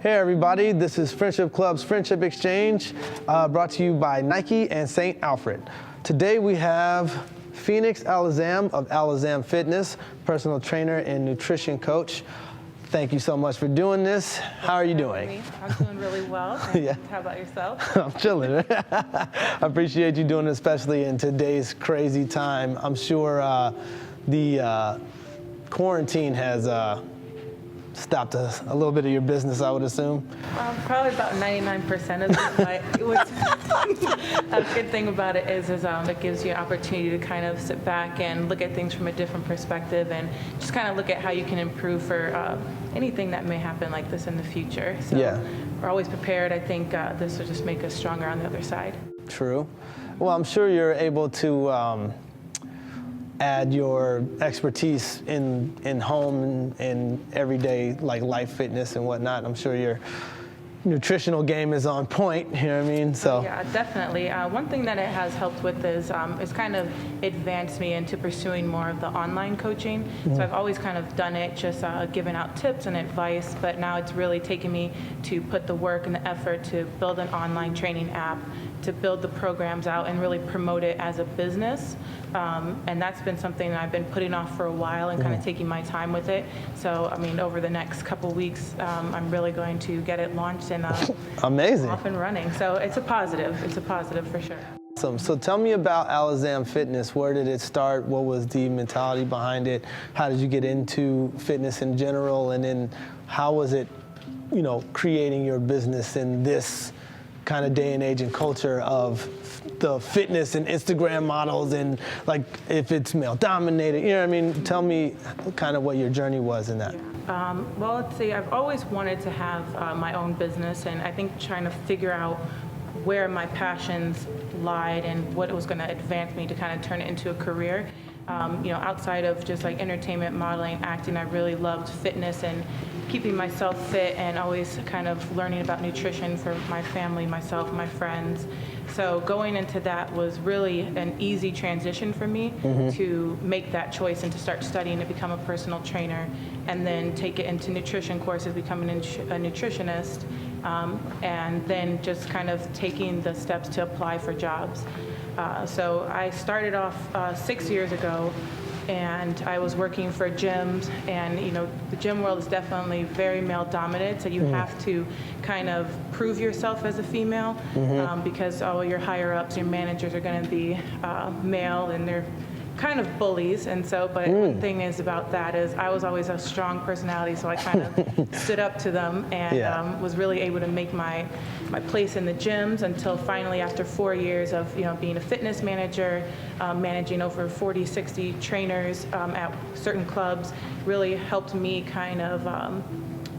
Hey everybody, this is Friendship Club's Friendship Exchange, brought to you by Nike and St. Alfred. Today we have Phoenix Alazam of Alazam Fitness, personal trainer and nutrition coach. Thank you so much for doing this. How are you doing? I'm doing really well. Yeah. How about yourself? I'm chilling. I appreciate you doing it, especially in today's crazy time. I'm sure the quarantine has stopped a little bit of your business, I would assume. Probably about 99% of it, but a good thing about it is it gives you an opportunity to kind of sit back and look at things from a different perspective and just kind of look at how you can improve for anything that may happen like this in the future. So Yeah. We're always prepared. I think this will just make us stronger on the other side. True. Well, I'm sure you're able to add your expertise in home and everyday like life fitness and whatnot. I'm sure your nutritional game is on point, you know what I mean? So yeah, definitely. One thing that it has helped with is it's kind of advanced me into pursuing more of the online coaching. Mm-hmm. So I've always kind of done it, just giving out tips and advice, but now it's really taken me to put the work and the effort to build an online training app, to build the programs out and really promote it as a business. And that's been something that I've been putting off for a while and kind of taking my time with it. So, I mean, over the next couple weeks, I'm really going to get it launched and amazing. Off and running. So it's a positive. It's a positive for sure. Awesome. So tell me about Alazam Fitness. Where did it start? What was the mentality behind it? How did you get into fitness in general? And then how was it, you know, creating your business in this kind of day and age and culture of the fitness and Instagram models and like if it's male dominated, you know what I mean? Tell me kind of what your journey was in that. Yeah. Well, let's see, I've always wanted to have my own business, and I think trying to figure out where my passions lied and what it was going to advance me to kind of turn it into a career. You know, outside of just like entertainment, modeling, acting, I really loved fitness and keeping myself fit and always kind of learning about nutrition for my family, myself, my friends. So going into that was really an easy transition for me to make that choice and to start studying to become a personal trainer and then take it into nutrition courses, becoming a nutritionist, and then just kind of taking the steps to apply for jobs. So I started off 6 years ago, and I was working for gyms, and you know the gym world is definitely very male dominated, so you have to kind of prove yourself as a female because all your higher ups, your managers are going to be male, and they're kind of bullies. And so, but one thing is about that is I was always a strong personality, so I kind of stood up to them and was really able to make my place in the gyms until finally after 4 years of being a fitness manager, managing over 40, 60 trainers at certain clubs, really helped me kind of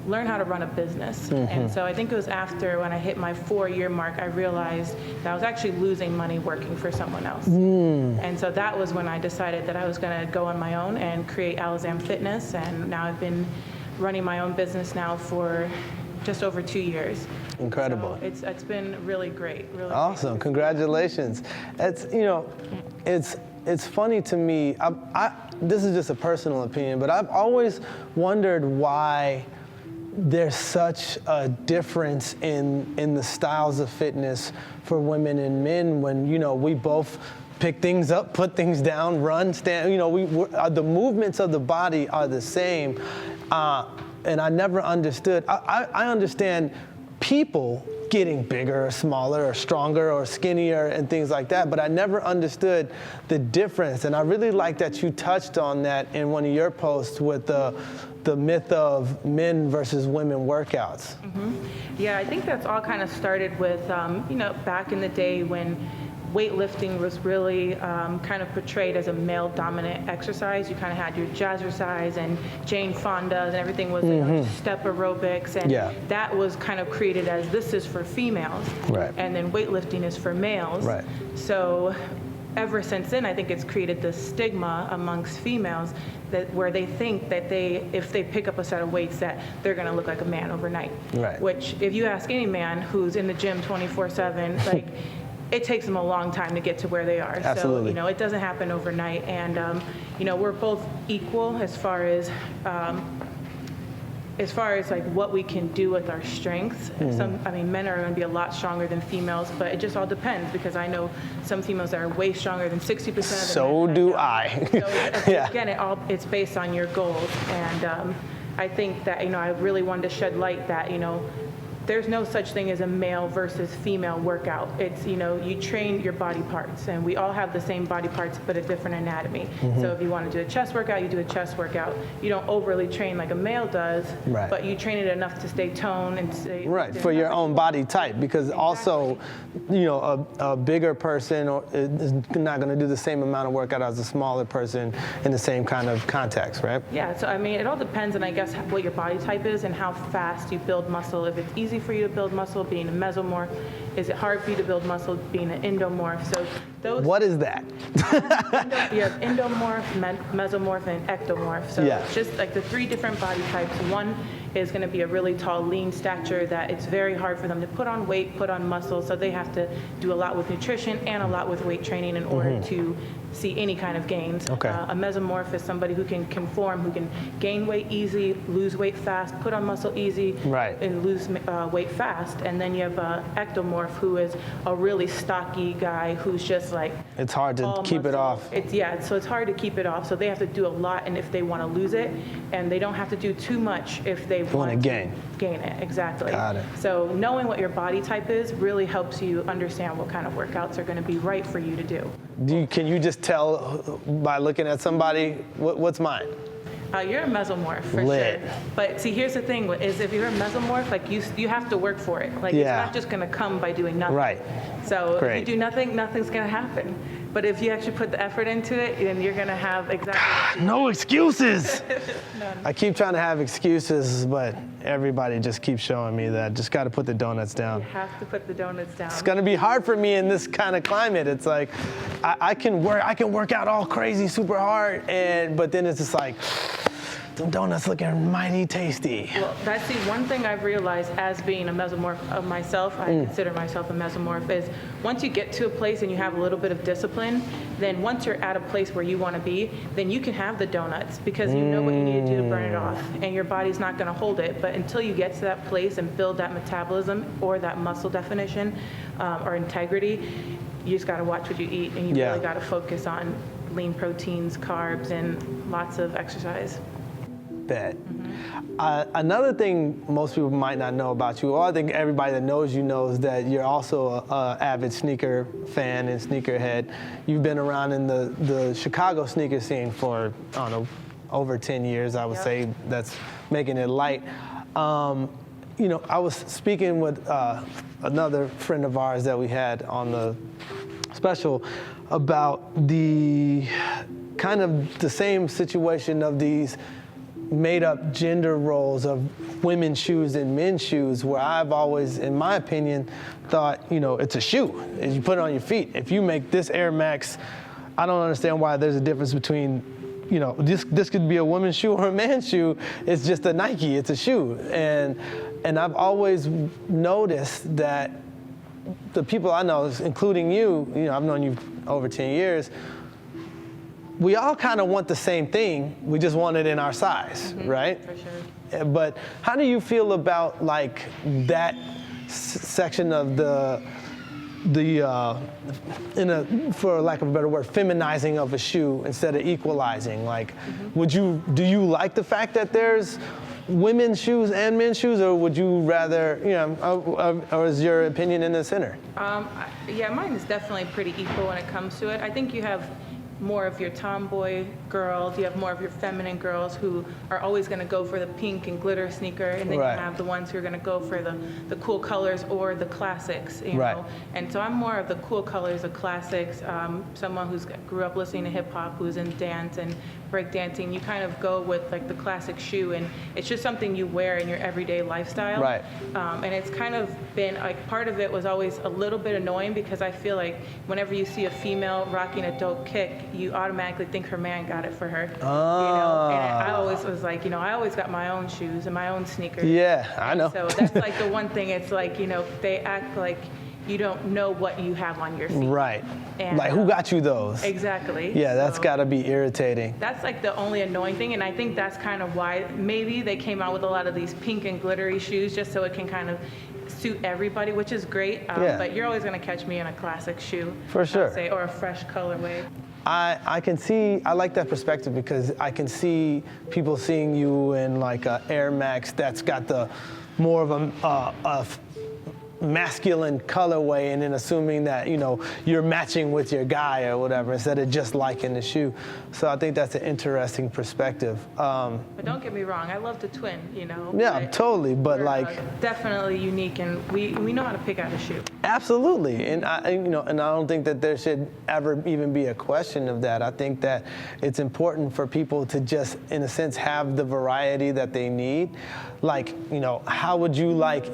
learn how to run a business. And so I think it was after when I hit my 4-year mark, I realized that I was actually losing money working for someone else. And so that was when I decided that I was going to go on my own and create Alazam Fitness. And now I've been running my own business now for just over 2 years. Incredible. So it's been really great. Really awesome. great. Congratulations. It's funny to me. This is just a personal opinion, but I've always wondered why there's such a difference in the styles of fitness for women and men when, we both pick things up, put things down, run, stand, the movements of the body are the same. And I never understood. I understand people getting bigger or smaller or stronger or skinnier and things like that, but I never understood the difference. And I really like that you touched on that in one of your posts with the myth of men versus women workouts. Yeah, I think that's all kind of started with, back in the day when weightlifting was really kind of portrayed as a male-dominant exercise. You kind of had your jazzercise and Jane Fondas, and everything was step aerobics, and that was kind of created as this is for females, and then weightlifting is for males. So ever since then, I think it's created this stigma amongst females that where they think that if they pick up a set of weights, that they're going to look like a man overnight. Which, if you ask any man who's in the gym 24/7, like, it takes them a long time to get to where they are. Absolutely. So, it doesn't happen overnight. And, we're both equal as far as as far as like what we can do with our strengths, I mean, men are going to be a lot stronger than females, but it just all depends, because I know some females that are way stronger than 60% of the So men. do I. So again, it's based on your goals, and I think that, I really wanted to shed light that, there's no such thing as a male versus female workout. It's, you train your body parts, and we all have the same body parts, but a different anatomy. So if you want to do a chest workout, you do a chest workout. You don't overly train like a male does, but you train it enough to stay toned and stay... Right, for your own body type, because also, a bigger person is not going to do the same amount of workout as a smaller person in the same kind of context, right? Yeah, so I mean, it all depends on, I guess, what your body type is and how fast you build muscle. If it's easy for you to build muscle being a mesomorph, is it hard for you to build muscle being an endomorph? So those... What is that? You have endomorph, mesomorph, and ectomorph. So it's just like the 3 different body types. One is going to be a really tall, lean stature that it's very hard for them to put on weight, put on muscle, so they have to do a lot with nutrition and a lot with weight training in order to see any kind of gains. Okay. A mesomorph is somebody who can conform, who can gain weight easy, lose weight fast, put on muscle easy, and lose weight fast. And then you have an ectomorph, who is a really stocky guy who's just like... It's hard to keep it off. So it's hard to keep it off. So they have to do a lot, and if they want to lose it, and they don't have to do too much if they want to gain it. Exactly. Got it. So knowing what your body type is really helps you understand what kind of workouts are going to be right for you to do. Can you just tell by looking at somebody what's mine? You're a mesomorph for sure. But see, here's the thing: is if you're a mesomorph, like you have to work for it. Like it's not just going to come by doing nothing. Right. So if you do nothing, nothing's going to happen. But if you actually put the effort into it, then you're going to have exactly... No excuses! I keep trying to have excuses, but everybody just keeps showing me that just got to put the donuts down. You have to put the donuts down. It's going to be hard for me in this kind of climate. It's like I can work out all crazy, super hard, but then it's just like, them donuts looking mighty tasty. Well, that's the one thing I've realized as being a mesomorph of myself. I consider myself a mesomorph. Is once you get to a place and you have a little bit of discipline, then once you're at a place where you want to be, then you can have the donuts because you know what you need to do to burn it off, and your body's not going to hold it. But until you get to that place and build that metabolism or that muscle definition or integrity, you just got to watch what you eat, and you really got to focus on lean proteins, carbs, and lots of exercise. Another thing most people might not know about you, or I think everybody that knows you knows that you're also an avid sneaker fan and sneakerhead. You've been around in the Chicago sneaker scene for, I don't know, over 10 years, I would say. That's making it light. I was speaking with another friend of ours that we had on the special about the kind of the same situation of these made up gender roles of women's shoes and men's shoes, where I've always, in my opinion, thought, it's a shoe. You put it on your feet. If you make this Air Max, I don't understand why there's a difference between, this could be a woman's shoe or a man's shoe. It's just a Nike, it's a shoe. And I've always noticed that the people I know, including you, I've known you over 10 years, we all kind of want the same thing. We just want it in our size, right? For sure. But how do you feel about like that section of for lack of a better word, feminizing of a shoe instead of equalizing? Like, do you like the fact that there's women's shoes and men's shoes, or would you rather, or is your opinion in the center? Yeah, mine is definitely pretty equal when it comes to it. I think you have more of your tomboy girls, you have more of your feminine girls who are always going to go for the pink and glitter sneaker, and then you have the ones who are going to go for the cool colors or the classics, you know. And so I'm more of the cool colors, the classics, someone who's grew up listening to hip hop, who's in dance and break dancing. You kind of go with like the classic shoe, and it's just something you wear in your everyday lifestyle. Right. And it's kind of been like, part of it was always a little bit annoying because I feel like whenever you see a female rocking a dope kick, you automatically think her man got it for her. And I always was like, I always got my own shoes and my own sneakers. Yeah, I know. So that's like the one thing. It's like, they act like you don't know what you have on your feet. Right. And, like, who got you those? Exactly. Yeah, that's So got to be irritating. that's like the only annoying thing, and I think that's kind of why maybe they came out with a lot of these pink and glittery shoes, just so it can kind of suit everybody, which is great. Yeah. But you're always going to catch me in a classic shoe. For sure. I'd say, or a fresh colorway. I can see, I like that perspective because I can see people seeing you in like a Air Max that's got the more of a masculine colorway, and then assuming that, you know, you're matching with your guy or whatever instead of just liking the shoe. So I think that's an interesting perspective. But don't get me wrong, I love the twin, you know. Yeah, totally, but we're, like definitely unique, and we know how to pick out a shoe. absolutely, and I don't think that there should ever even be a question of that. I think that it's important for people to just, in a sense, have the variety that they need. Like, you know, how would you like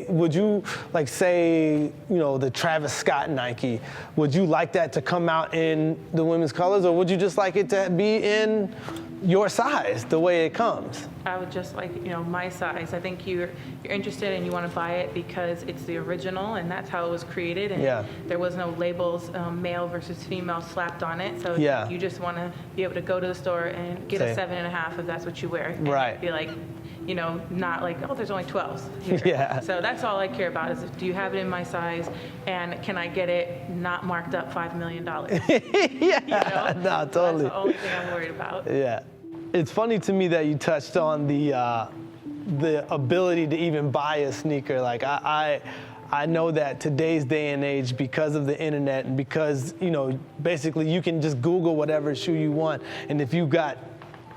would you like say, you know, the Travis Scott Nike, would you like that to come out in the women's colors, or would you just like it to be in your size, the way it comes? I would just like, you know, my size. I think you're interested and you want to buy it because it's the original and that's how it was created. And Yeah. there was no labels, male versus female slapped on it. So Yeah. you just want to be able to go to the store and get Say. a 7.5 if that's what you wear. And Right. be like, you know, not like, oh, there's only 12s here. Yeah. So that's all I care about is, do you have it in my size, and can I get it not marked up $5 million? Yeah, You know? no, totally. That's the only thing I'm worried about. Yeah. It's funny to me that you touched on the ability to even buy a sneaker. Like I know that today's day and age, because of the internet and because, you know, basically you can just Google whatever shoe you want, and if you got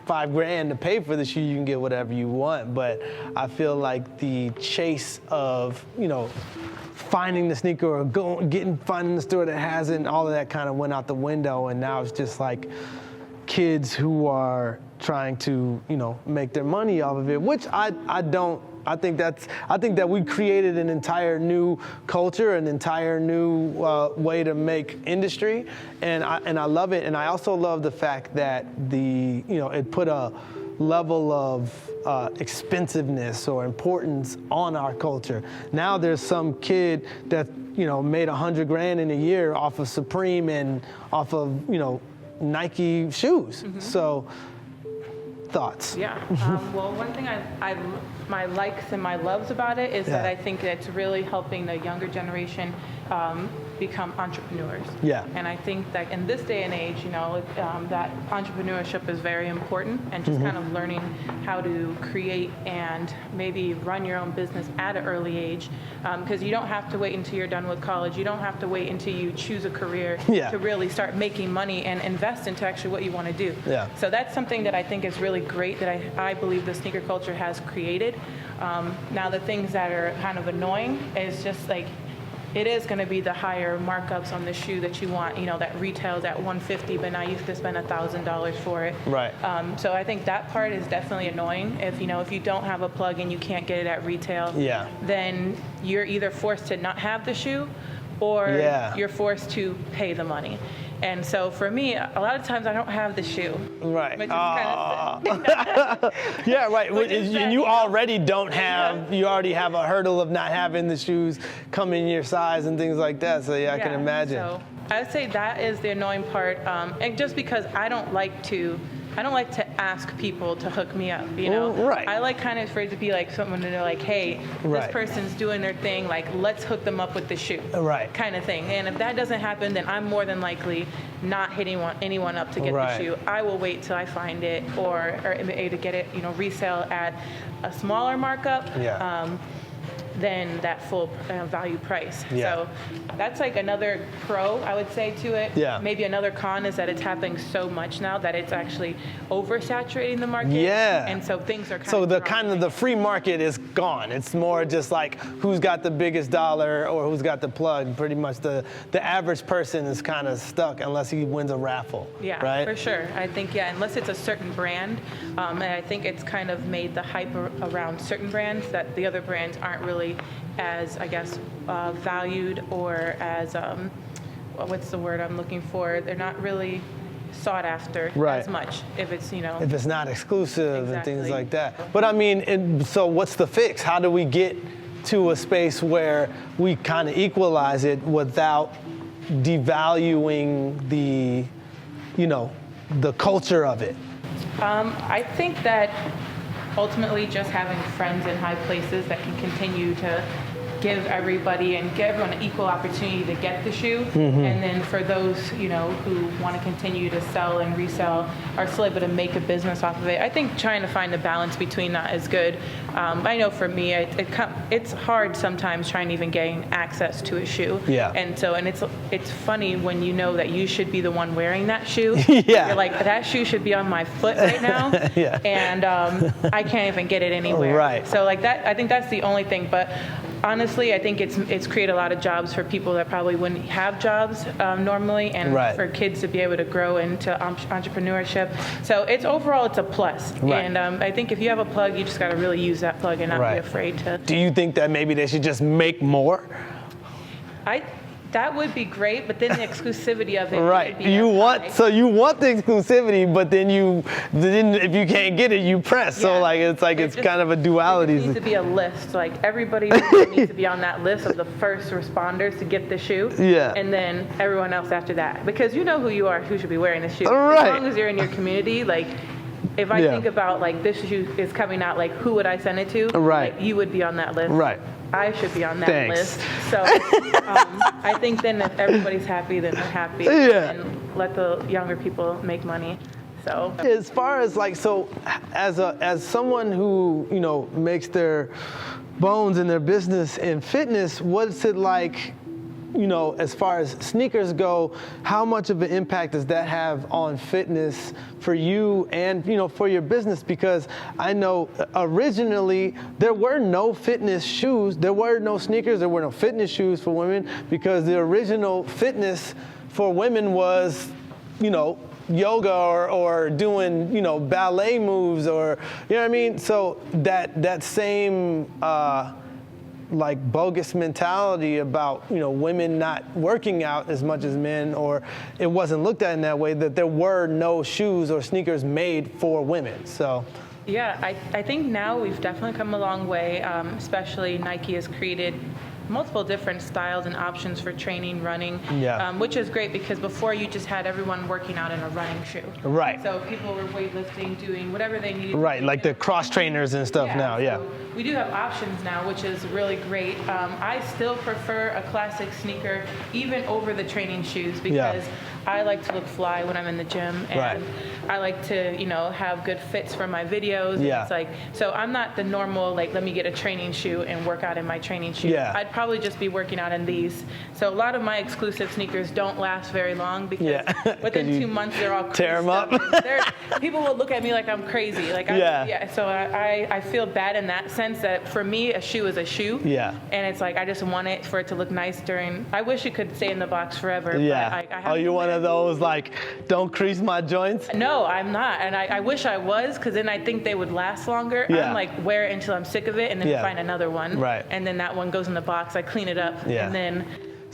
$5,000 to pay for the shoe, you can get whatever you want. But I feel like the chase of, you know, finding the sneaker or finding the store that has it, and all of that kind of went out the window, and now it's just like kids who are trying to, you know, make their money off of it, which I think that we created an entire new culture, an entire new way to make industry, and I love it. And I also love the fact that it put a level of expensive-ness or importance on our culture. Now there's some kid that, you know, made $100,000 in a year off of Supreme and off of, you know, Nike shoes. Mm-hmm. So, thoughts? Yeah. Well, one thing my likes and my loves about it is that I think it's really helping the younger generation become entrepreneurs. Yeah. And I think that in this day and age, you know, that entrepreneurship is very important, and just kind of learning how to create and maybe run your own business at an early age, because you don't have to wait until you're done with college. You don't have to wait until you choose a career to really start making money and invest into actually what you want to do. Yeah. So that's something that I think is really great that I believe the sneaker culture has created. Now the things that are kind of annoying is just like, it is going to be the higher markups on the shoe that you want, you know, that retails at $150, but now you have to spend $1,000 for it. Right. So I think that part is definitely annoying. If you don't have a plug and you can't get it at retail, then you're either forced to not have the shoe, or you're forced to pay the money. And so for me, a lot of times I don't have the shoe. Right. Which is kind of yeah, right. And you already don't have, you already have a hurdle of not having the shoes come in your size and things like that. So I can imagine. So I would say that is the annoying part. And just because I don't like to ask people to hook me up, you know? Right. I like kind of afraid to be like someone to know, like, hey, this person's doing their thing, like, let's hook them up with the shoe. Right. Kind of thing. And if that doesn't happen, then I'm more than likely not hitting anyone up to get the shoe. I will wait till I find it, or to get it, you know, resale at a smaller markup. Than that full value price. So that's like another pro, I would say, to it. Maybe another con is that it's happening so much now that it's actually oversaturating the market. And so things are kind of the free market is gone. It's more just like who's got the biggest dollar or who's got the plug. Pretty much the average person is kind of stuck unless he wins a raffle. Right? For sure. I think, unless it's a certain brand. And I think it's kind of made the hype around certain brands that the other brands aren't really as, I guess, valued, or as, what's the word I'm looking for? They're not really sought after as much if it's, you know. If it's not exclusive and things like that. But I mean, so what's the fix? How do we get to a space where we kind of equalize it without devaluing the, the culture of it? I think that ultimately just having friends in high places that can continue to give everybody and give everyone an equal opportunity to get the shoe. And then for those, who want to continue to sell and resell are still able to make a business off of it. I think trying to find a balance between that is good. I know for me, it's hard sometimes trying to even gain access to a shoe. Yeah. And it's funny when you know that you should be the one wearing that shoe. Yeah. You're like, that shoe should be on my foot right now. Yeah. And I can't even get it anywhere. Right. So like that, I think that's the only thing. But honestly, I think it's created a lot of jobs for people that probably wouldn't have jobs normally, and for kids to be able to grow into entrepreneurship. So overall it's a plus. Right. And I think if you have a plug, you just got to really use that plug and not be afraid to. Do you think that maybe they should just make more? That would be great, but then the exclusivity of it. Right. Would be You want the exclusivity, but then if you can't get it, you press. Yeah. So it's kind of a duality. There needs to be a list. Like everybody needs to be on that list of the first responders to get the shoe. Yeah. And then everyone else after that, because you know who you are, who should be wearing the shoe. Right. As long as you're in your community, like. If I think about like this shoe is coming out, like who would I send it to? Right. Like, you would be on that list. Right. I should be on that list. So I think then if everybody's happy, then they're happy. Yeah. And let the younger people make money. So as far as as someone who makes their bones in their business in fitness, what's it like? As far as sneakers go, how much of an impact does that have on fitness for you and, for your business? Because I know originally there were no fitness shoes, there were no sneakers, there were no fitness shoes for women, because the original fitness for women was, yoga or doing, ballet moves or, you know what I mean? So that same, bogus mentality about women not working out as much as men, or it wasn't looked at in that way, that there were no shoes or sneakers made for women. So yeah, I think now we've definitely come a long way, especially Nike has created multiple different styles and options for training, running, which is great because before you just had everyone working out in a running shoe. Right. So people were weightlifting, doing whatever they needed. Right, like the cross trainers and stuff now, So we do have options now, which is really great. I still prefer a classic sneaker even over the training shoes because I like to look fly when I'm in the gym, and I like to, have good fits for my videos. And it's like, so I'm not the normal, let me get a training shoe and work out in my training shoe. I'd probably just be working out in these. So a lot of my exclusive sneakers don't last very long because within 2 months they're all tear them up. People will look at me like I'm crazy. So I feel bad in that sense that for me a shoe is a shoe. Yeah. And it's like I just want it for it to look nice during. I wish it could stay in the box forever. Yeah. But Are you one of those don't crease my joints? No, I'm not, and I wish I was, because then I think they would last longer. Yeah. I'm wear it until I'm sick of it, and then find another one. Right. And then that one goes in the box. I clean it up, and then.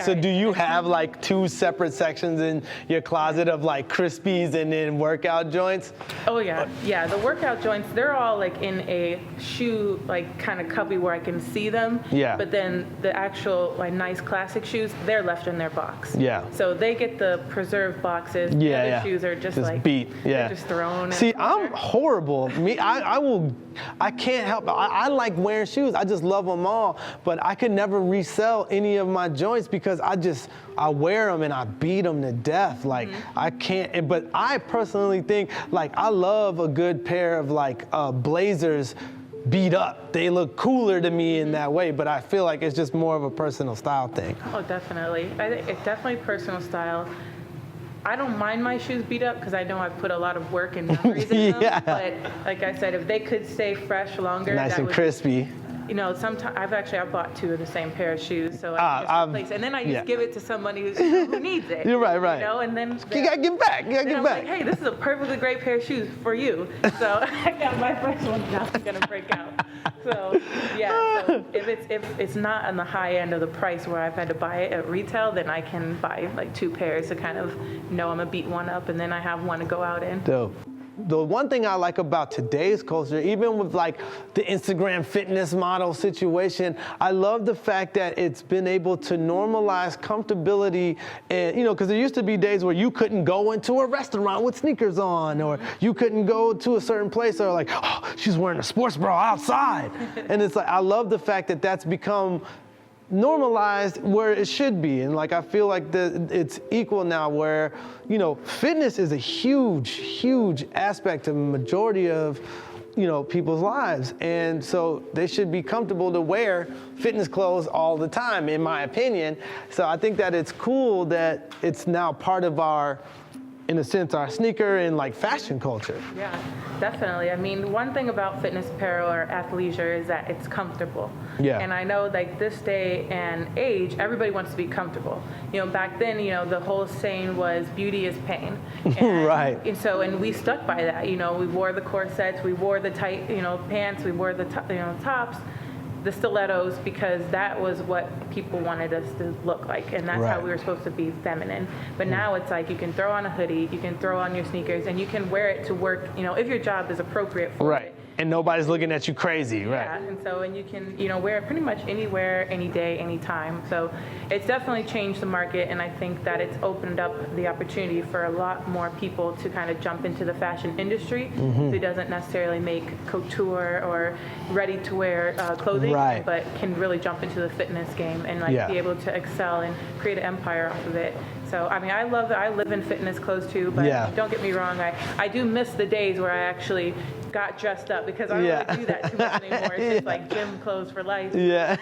So do you have 2 separate sections in your closet of Crispies and then workout joints? Oh yeah, yeah. The workout joints, they're all in a shoe kind of cubby where I can see them. Yeah. But then the actual nice classic shoes, they're left in their box. Yeah. So they get the preserved boxes. Yeah. The other shoes are just beat. Yeah. They're just thrown. See, I'm horrible. I can't help it. I like wearing shoes. I just love them all. But I could never resell any of my joints because I wear them and I beat them to death. I can't, but I personally think I love a good pair of blazers beat up. They look cooler to me in that way, but I feel like it's just more of a personal style thing. Oh, definitely. I think it's definitely personal style. I don't mind my shoes beat up because I know I've put a lot of work and memories in them. But like I said, if they could stay fresh longer, nice and crispy. Sometimes I've bought 2 of the same pair of shoes, so I just replace, and then I just give it to somebody who needs it. You're right. And then you gotta give back. Hey, this is a perfectly great pair of shoes for you. So I got my first one now. It's gonna break out. So So if it's not on the high end of the price where I've had to buy it at retail, then I can buy 2 pairs to kind of know I'm gonna beat one up, and then I have one to go out in. Dope. the one thing I like about today's culture, even with like the Instagram fitness model situation, I love the fact that it's been able to normalize comfortability. And, because there used to be days where you couldn't go into a restaurant with sneakers on, or you couldn't go to a certain place, or like, oh, she's wearing a sports bra outside. And it's like, I love the fact that that's become normalized where it should be. And like, I feel like it's equal now where, fitness is a huge aspect of the majority of, people's lives. And so they should be comfortable to wear fitness clothes all the time, in my opinion. So I think that it's cool that it's now part of our, in a sense, our sneaker and like fashion culture. Yeah, definitely. I mean, one thing about fitness apparel or athleisure is that it's comfortable. Yeah. And I know like this day and age, everybody wants to be comfortable. Back then, the whole saying was beauty is pain. And, right. And we stuck by that. We wore the corsets, we wore the tight, pants, we wore the tops, the stilettos, because that was what people wanted us to look like, and that's how we were supposed to be feminine. But now it's like you can throw on a hoodie, you can throw on your sneakers, and you can wear it to work, if your job is appropriate for it. And nobody's looking at you crazy, right? Yeah, and you can, wear it pretty much anywhere, any day, anytime. So it's definitely changed the market, and I think that it's opened up the opportunity for a lot more people to kind of jump into the fashion industry who doesn't necessarily make couture or ready-to-wear clothing, but can really jump into the fitness game and be able to excel and create an empire off of it. So, I mean, I love it. I live in fitness clothes too, but don't get me wrong, I do miss the days where I actually got dressed up, because I don't really do that too much anymore. It's just like gym clothes for life. Yeah.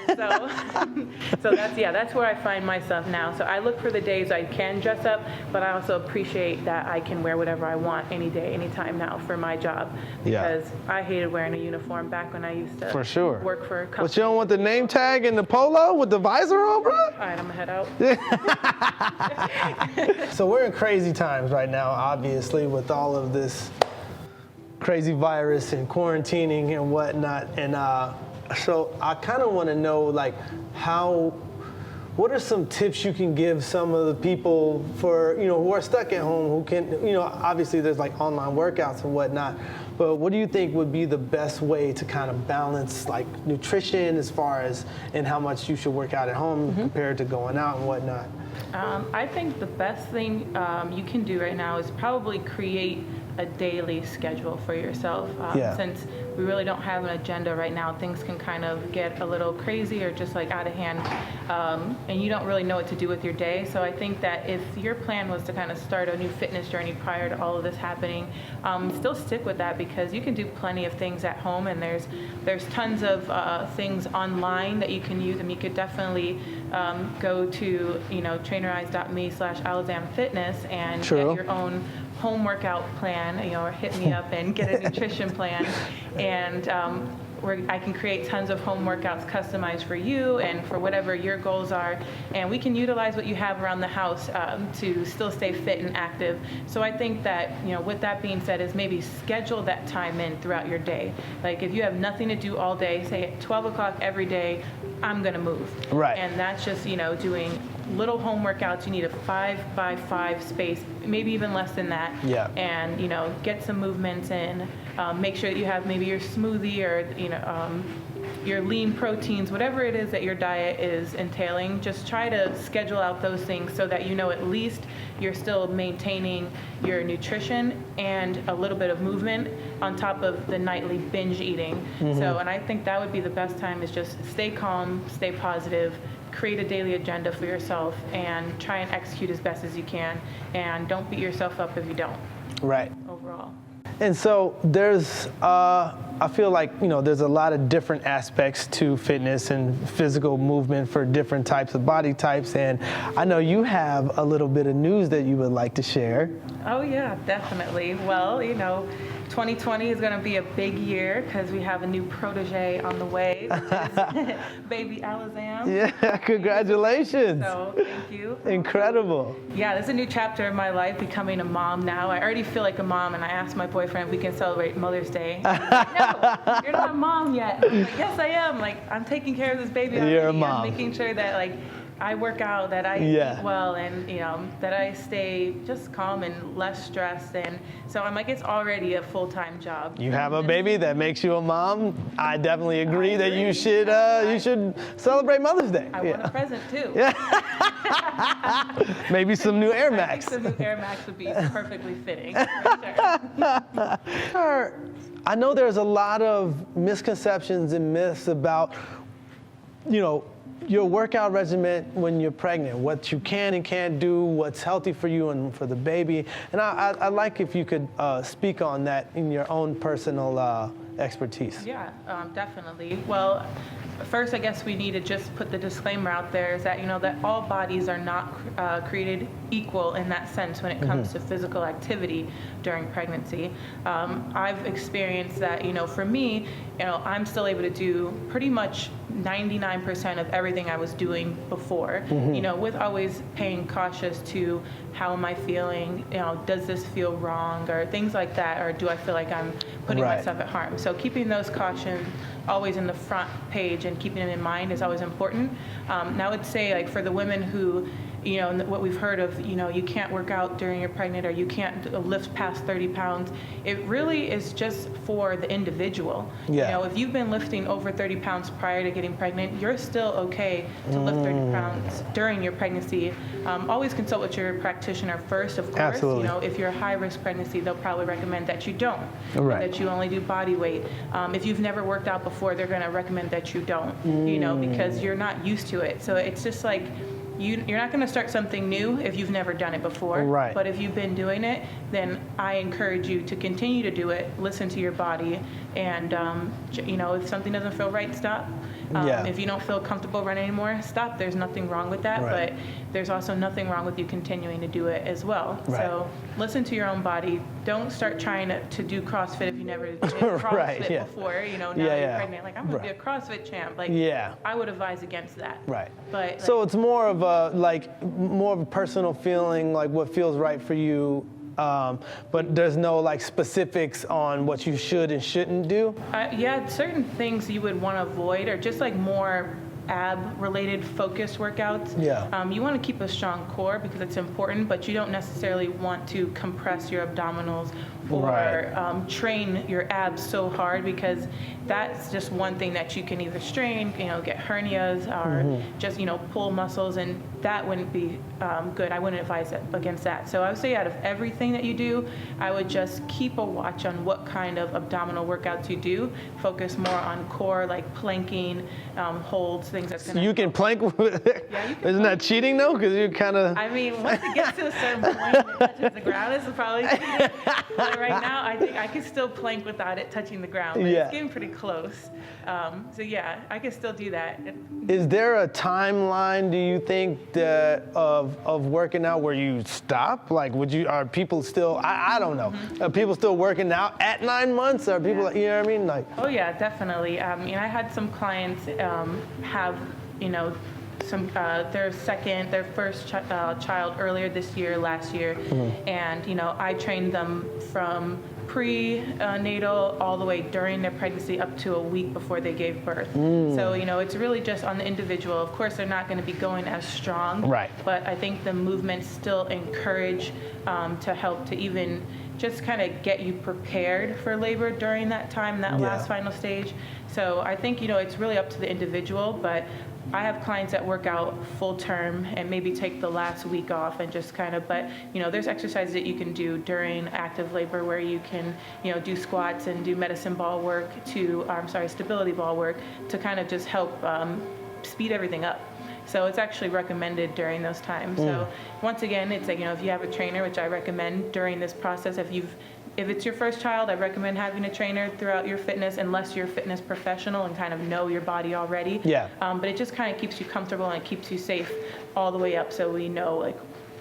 So that's where I find myself now. So I look for the days I can dress up, but I also appreciate that I can wear whatever I want any day, anytime now for my job. Because I hated wearing a uniform back when I used to work for a company. But you don't want the name tag and the polo with the visor on, bro? All right, I'm gonna head out. So we're in crazy times right now, obviously, with all of this crazy virus and quarantining and whatnot. And so I kind of want to know, like, what are some tips you can give some of the people for, who are stuck at home, who can, obviously there's like online workouts and whatnot, but what do you think would be the best way to kind of balance like nutrition as far as and how much you should work out at home compared to going out and whatnot? I think the best thing you can do right now is probably create a daily schedule for yourself. Since we really don't have an agenda right now, things can kind of get a little crazy or just like out of hand, and you don't really know what to do with your day. So I think that if your plan was to kind of start a new fitness journey prior to all of this happening, still stick with that, because you can do plenty of things at home, and there's tons of things online that you can use. And you could definitely go to trainerized.me/Alazam Fitness and get your own home workout plan, or hit me up and get a nutrition plan, and where I can create tons of home workouts customized for you and for whatever your goals are, and we can utilize what you have around the house to still stay fit and active. So I think that, with that being said, is maybe schedule that time in throughout your day. Like if you have nothing to do all day, say at 12 o'clock every day, I'm gonna move. Right. And that's just, doing little home workouts. You need a 5x5 space, maybe even less than that. Yeah. And get some movements in. Make sure that you have maybe your smoothie or your lean proteins, whatever it is that your diet is entailing. Just try to schedule out those things so that at least you're still maintaining your nutrition and a little bit of movement on top of the nightly binge eating. So, and I think that would be the best time, is just stay calm, stay positive, create a daily agenda for yourself, and try and execute as best as you can, and don't beat yourself up if you don't. Right. Overall. And so there's, I feel like, there's a lot of different aspects to fitness and physical movement for different types of body types. And I know you have a little bit of news that you would like to share. Oh yeah, definitely. Well, 2020 is going to be a big year because we have a new protege on the way, which is baby Alazam. Yeah, congratulations. So, thank you. Incredible. Yeah, there's a new chapter in my life, becoming a mom now. I already feel like a mom, and I asked my boyfriend if we can celebrate Mother's Day. No, you're not a mom yet. I'm like, yes, I am. Like, I'm taking care of this baby already. You're a mom. I'm making sure that, I work out, that I Yeah. eat well, and that I stay just calm and less stressed. And so I'm like, it's already a full-time job. You have a baby that makes you a mom. I definitely agree that you should celebrate Mother's Day. I want a present too. Maybe some new I think airmax. some new airmax would be perfectly fitting. For sure. I know there's a lot of misconceptions and myths about, your workout regimen when you're pregnant, what you can and can't do, what's healthy for you and for the baby. And I'd like if you could speak on that in your own personal expertise. Yeah, definitely. Well, first, I guess we need to just put the disclaimer out there is that, that all bodies are not created equal in that sense when it comes to physical activity during pregnancy. I've experienced that, for me, I'm still able to do pretty much 99% of everything I was doing before, with always paying cautious to how am I feeling, does this feel wrong or things like that, or do I feel like I'm putting myself at harm? So keeping those cautions always in the front page and keeping them in mind is always important. Now I would say, like, for the women who, what we've heard of, you can't work out during you're pregnant or you can't lift past 30 pounds, it really is just for the individual. Yeah. If you've been lifting over 30 pounds prior to getting pregnant, you're still okay to lift 30 pounds during your pregnancy. Always consult with your practitioner first, of course. Absolutely. If you're a high-risk pregnancy, they'll probably recommend that you don't, Right. that you only do body weight. If you've never worked out before, they're going to recommend that you don't, because you're not used to it. So it's just like, you're not going to start something new if you've never done it before. Right. But if you've been doing it, then I encourage you to continue to do it, listen to your body, and if something doesn't feel right, stop. If you don't feel comfortable running anymore, stop. There's nothing wrong with that, but there's also nothing wrong with you continuing to do it as well. Right. So listen to your own body. Don't start trying to do CrossFit if you never did CrossFit before. Now you're pregnant. Like, I'm going to be a CrossFit champ. Like, I would advise against that. Right. But so it's more of a personal feeling, like what feels right for you. But there's no specifics on what you should and shouldn't do? Certain things you would want to avoid are just more ab-related focused workouts. You want to keep a strong core because it's important, but you don't necessarily want to compress your abdominals or train your abs so hard, because that's just one thing that you can either strain, get hernias or just, pull muscles, and that wouldn't be good. I wouldn't advise against that. So I would say out of everything that you do, I would just keep a watch on what kind of abdominal workouts you do. Focus more on core, like planking, holds, things that's going to... You can plank? You can Isn't that cheating, though? Because you kind of... I mean, once it gets to a certain point and it touches the ground, it's probably cheating. But right now, I think I could still plank without it touching the ground. But it's getting pretty close. I can still do that. Is there a timeline, do you think, of working out where you stop? Like, are people still, I don't know, are people still working out at 9 months? Are people, you know what I mean? Oh yeah, definitely. I had some clients have, their first child earlier this year, last year, and I trained them from prenatal all the way during their pregnancy up to a week before they gave birth. So it's really just on the individual. Of course, they're not going to be going as strong, but I think the movements still encourage to help to even just kind of get you prepared for labor during that time, that last final stage. So I think it's really up to the individual, but I have clients that work out full term and maybe take the last week off and just but there's exercises that you can do during active labor where you can, do squats and do medicine ball work stability ball work to kind of just help speed everything up. So it's actually recommended during those times. So once again, it's if you have a trainer, which I recommend during this process, if it's your first child, I recommend having a trainer throughout your fitness, unless you're a fitness professional and kind of know your body already. But it just kind of keeps you comfortable and it keeps you safe all the way up, so we know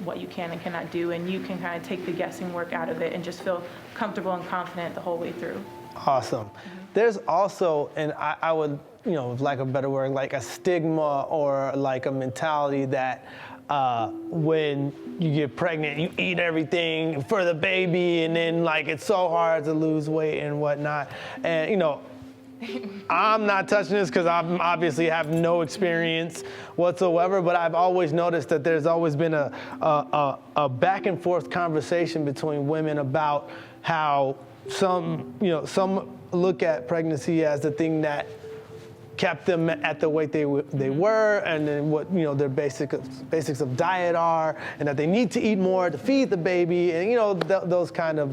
what you can and cannot do, and you can kind of take the guessing work out of it and just feel comfortable and confident the whole way through. Awesome. There's also, and I would, like a better word, like a stigma or like a mentality that when you get pregnant, you eat everything for the baby, and then it's so hard to lose weight and whatnot. And I'm not touching this because I obviously have no experience whatsoever, but I've always noticed that there's always been a back and forth conversation between women about how some look at pregnancy as the thing that kept them at the weight they were, and then what their basics of diet are, and that they need to eat more to feed the baby, and those kind of.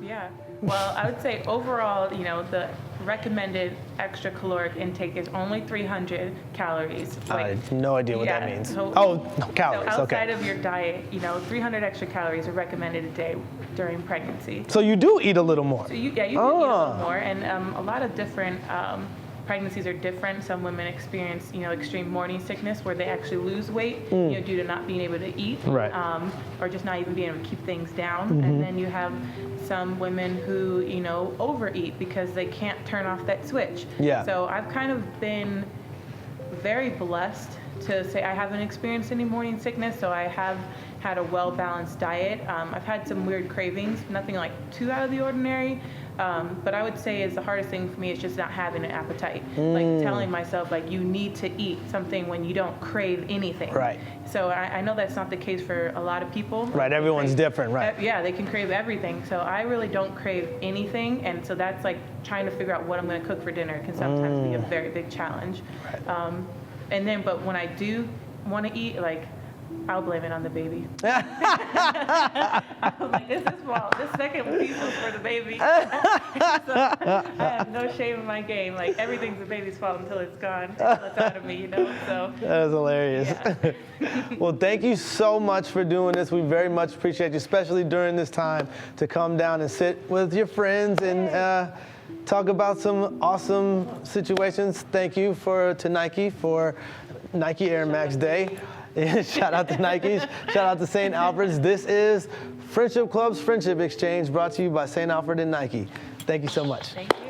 Yeah. Well, I would say overall, the recommended extra caloric intake is only 300 calories. I have no idea what that means. So, calories. So outside okay. of your diet, 300 extra calories are recommended a day during pregnancy. So you do eat a little more. So you do eat a little more, and a lot of different pregnancies are different. Some women experience, extreme morning sickness where they actually lose weight, due to not being able to eat, right. Or just not even being able to keep things down. And then you have some women who, overeat because they can't turn off that switch. Yeah. So I've kind of been very blessed to say I haven't experienced any morning sickness, so I have had a well-balanced diet. I've had some weird cravings, nothing like too out of the ordinary, but I would say the hardest thing for me is just not having an appetite. Like telling myself, you need to eat something when you don't crave anything. Right. So I know that's not the case for a lot of people. Right, everyone's different, right. Yeah, they can crave everything. So I really don't crave anything, and so that's like trying to figure out what I'm going to cook for dinner can sometimes be a very big challenge. Right. But when I do want to eat, I'll blame it on the baby. I'm like, this is fault. This second piece was for the baby. So I have no shame in my game. Everything's the baby's fault until it's gone, until it's out of me, So that is hilarious. Yeah. Well, thank you so much for doing this. We very much appreciate you, especially during this time, to come down and sit with your friends and talk about some awesome situations. Thank you to Nike for Nike Air Max Day. Shout out to Nike. Shout out to St. Alfred's. This is Friendship Club's Friendship Exchange, brought to you by St. Alfred and Nike. Thank you so much. Thank you.